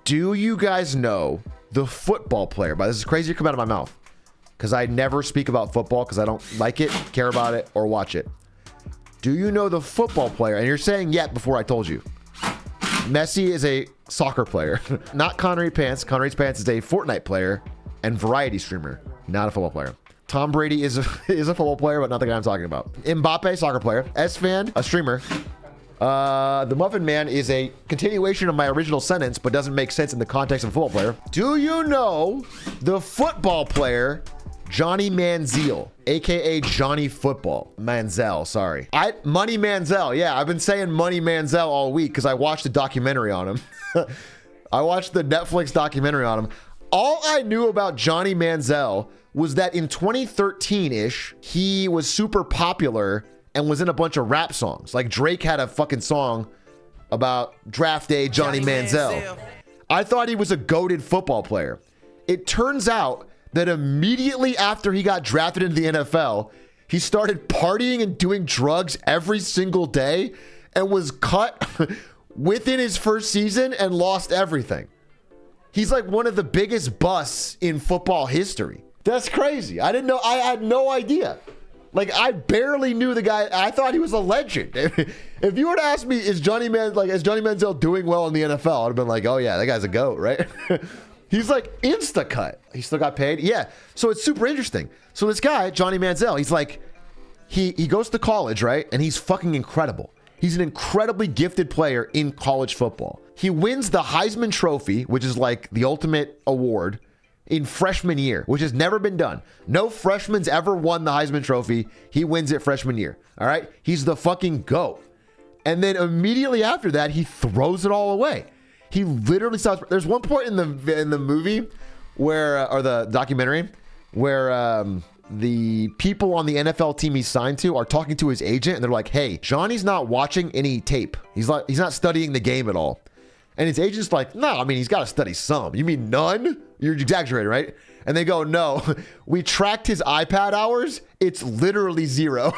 Do you guys know the football player? But this is crazy to come out of my mouth because I never speak about football because I don't like it, care about it, or watch it. Do you know the football player? And you're saying yet before I told you. Messi is a soccer player, not Connery Pants. Connery Pants is a Fortnite player and variety streamer, not a football player. Tom Brady is a football player, but not the guy I'm talking about. Mbappe, soccer player. S-Fan, a streamer. The Muffin Man is a continuation of my original sentence, but doesn't make sense in the context of a football player. Do you know the football player Johnny Manziel, aka Johnny Football Manziel? Sorry, Money Manziel. Yeah, I've been saying Money Manziel all week because I watched a documentary on him. I watched the Netflix documentary on him. All I knew about Johnny Manziel was that in 2013-ish, he was super popular and was in a bunch of rap songs. Like Drake had a fucking song about draft day Johnny Manziel. I thought he was a goated football player. It turns out that immediately after he got drafted into the NFL, he started partying and doing drugs every single day and was cut within his first season and lost everything. He's like one of the biggest busts in football history. That's crazy. I didn't know. I had no idea. Like, I barely knew the guy. I thought he was a legend. If you were to ask me, is Johnny Manziel doing well in the NFL? I'd have been like, oh yeah, that guy's a GOAT, right? He's like insta-cut. He still got paid. Yeah. So it's super interesting. So this guy, Johnny Manziel, he's like, he goes to college, right? And he's fucking incredible. He's an incredibly gifted player in college football. He wins the Heisman Trophy, which is like the ultimate award, in freshman year, which has never been done. No freshman's ever won the Heisman Trophy. He wins it freshman year. All right. He's the fucking GOAT. And then immediately after that, he throws it all away. He literally stops. There's one point in the movie where, or the documentary, where the people on the NFL team he's signed to are talking to his agent, and they're like, "Hey, Johnny's not watching any tape. He's not studying the game at all." And his agent's like, "No, I mean, he's got to study some. You mean none? You're exaggerating, right?" And they go, "No, we tracked his iPad hours. It's literally zero."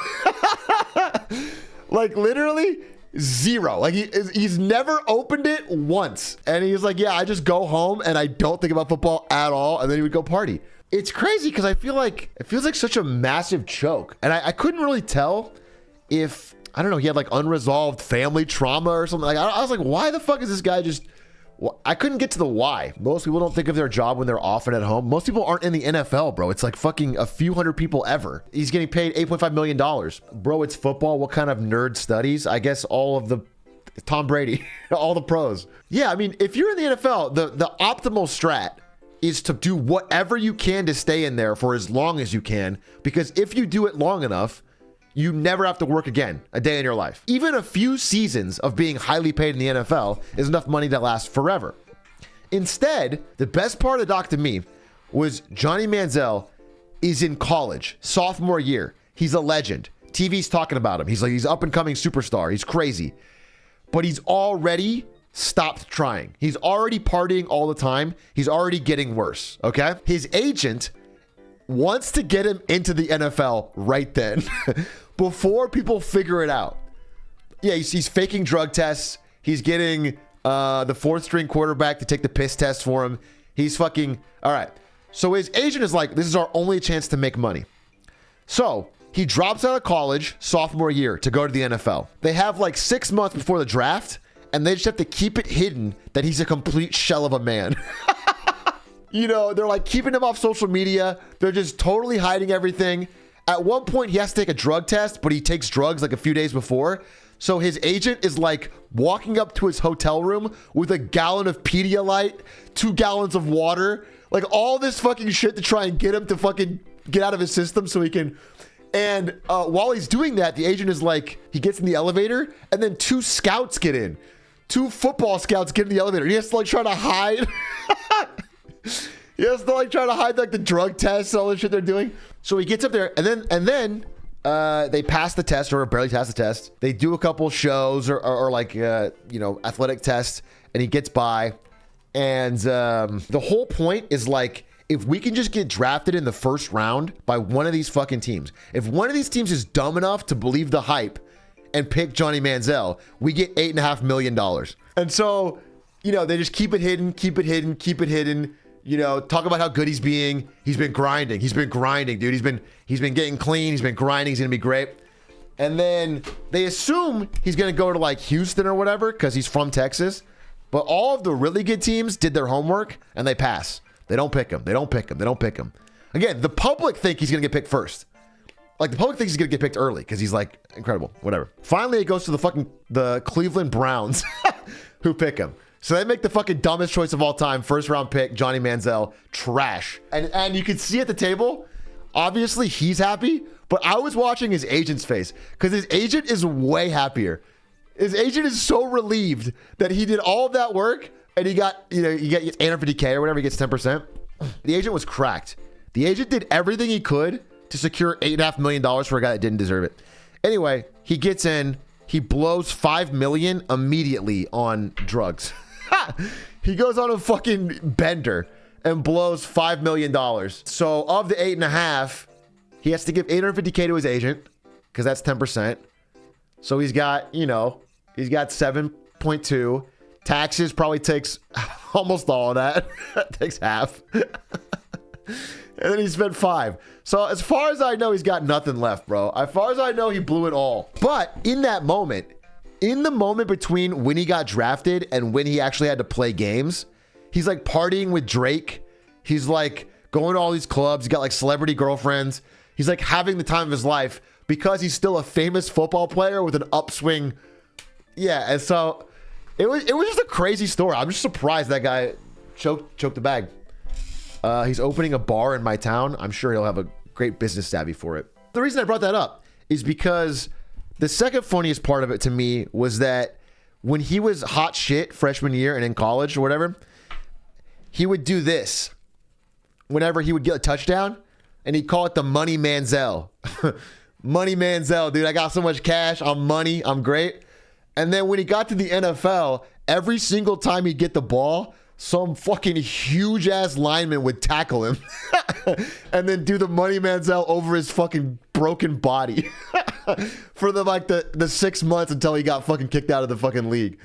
Like literally zero. Like he's never opened it once. And he's like, "Yeah, I just go home and I don't think about football at all." And then he would go party. It's crazy because I feel like it feels like such a massive choke. And I couldn't really tell if, I don't know, he had like unresolved family trauma or something. Like I was like, why the fuck is this guy just... Well, I couldn't get to the why. Most people don't think of their job when they're off and at home. Most people aren't in the NFL, bro. It's like fucking a few hundred people ever. He's getting paid $8.5 million. Bro, it's football. What kind of nerd studies? I guess all of the... Tom Brady. All the pros. Yeah, I mean, if you're in the NFL, the optimal strat is to do whatever you can to stay in there for as long as you can. Because if you do it long enough, you never have to work again a day in your life. Even a few seasons of being highly paid in the NFL is enough money to last forever. Instead, the best part of the doc to me was Johnny Manziel is in college, sophomore year. He's a legend. TV's talking about him. He's up and coming superstar. He's crazy. But he's already stopped trying. He's already partying all the time. He's already getting worse, okay? His agent wants to get him into the NFL right then before people figure it out. Yeah, he's faking drug tests. He's getting the fourth string quarterback to take the piss test for him. He's fucking... All right. So his agent is like, this is our only chance to make money. So he drops out of college sophomore year to go to the NFL. They have like 6 months before the draft, and they just have to keep it hidden that he's a complete shell of a man. You know, they're like keeping him off social media. They're just totally hiding everything. At one point, he has to take a drug test, but he takes drugs like a few days before. So his agent is like walking up to his hotel room with a gallon of Pedialyte, 2 gallons of water, like all this fucking shit to try and get him to fucking get out of his system so he can. And while he's doing that, the agent is like, he gets in the elevator and then 2 scouts get in. 2 football scouts get in the elevator. He has to like try to hide. He has to like try to hide like the drug tests, all the shit they're doing. So he gets up there and then they pass the test or barely pass the test. They do a couple shows or like, athletic tests, and he gets by. And the whole point is like, if we can just get drafted in the first round by one of these fucking teams, if one of these teams is dumb enough to believe the hype and pick Johnny Manziel, we get $8.5 million. And so, they just keep it hidden, keep it hidden, keep it hidden. Talk about how good he's being. He's been grinding. He's been grinding, dude. He's been getting clean. He's been grinding. He's going to be great. And then they assume he's going to go to like Houston or whatever because he's from Texas. But all of the really good teams did their homework and they pass. They don't pick him. They don't pick him. They don't pick him. Again, the public think he's going to get picked first. Like the public thinks he's going to get picked early because he's like incredible, whatever. Finally, it goes to the Cleveland Browns who pick him. So they make the fucking dumbest choice of all time. First round pick, Johnny Manziel, trash. And you can see at the table, obviously he's happy, but I was watching his agent's face because his agent is way happier. His agent is so relieved that he did all of that work and he got, you get $850K or whatever, he gets 10%. The agent was cracked. The agent did everything he could to secure $8.5 million for a guy that didn't deserve it. Anyway, he gets in, he blows $5 million immediately on drugs. He goes on a fucking bender and blows $5 million. So of the 8.5, he has to give $850K to his agent because that's 10%. So he's got 7.2. Taxes probably takes almost all of that. Takes half. And then he spent 5. So as far as I know, he's got nothing left, bro. As far as I know, he blew it all. But in that moment, in the moment between when he got drafted and when he actually had to play games, he's like partying with Drake. He's like going to all these clubs. He's got like celebrity girlfriends. He's like having the time of his life because he's still a famous football player with an upswing. Yeah, and so it was just a crazy story. I'm just surprised that guy choked the bag. He's opening a bar in my town. I'm sure he'll have a great business savvy for it. The reason I brought that up is because the second funniest part of it to me was that when he was hot shit freshman year and in college or whatever, he would do this whenever he would get a touchdown and he'd call it the Money Manziel. Money Manziel, dude. I got so much cash. I'm money. I'm great. And then when he got to the NFL, every single time he'd get the ball, some fucking huge ass lineman would tackle him and then do the Money Manziel over his fucking broken body for the 6 months until he got fucking kicked out of the fucking league.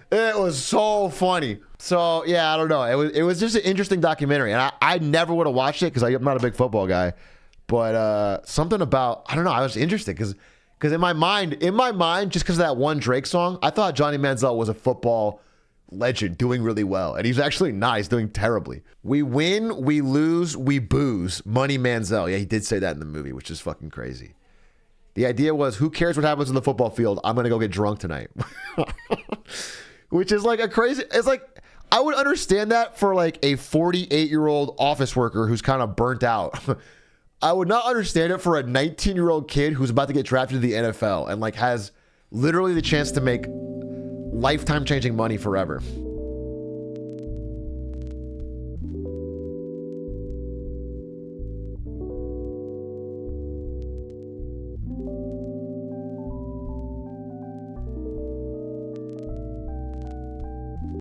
It was so funny. So yeah, I don't know. It was just an interesting documentary, and I never would have watched it because I'm not a big football guy. But something about, I don't know, I was interested because in my mind, just because of that one Drake song, I thought Johnny Manziel was a football legend doing really well, and he's actually not. He's doing terribly. We win, we lose, we booze. Money Manziel. Yeah, he did say that in the movie, which is fucking crazy. The idea was, who cares what happens in the football field? I'm gonna go get drunk tonight. Which is like a crazy. It's like, I would understand that for like a 48-year-old office worker who's kind of burnt out. I would not understand it for a 19-year-old kid who's about to get drafted to the NFL and like has literally the chance to make lifetime changing money forever.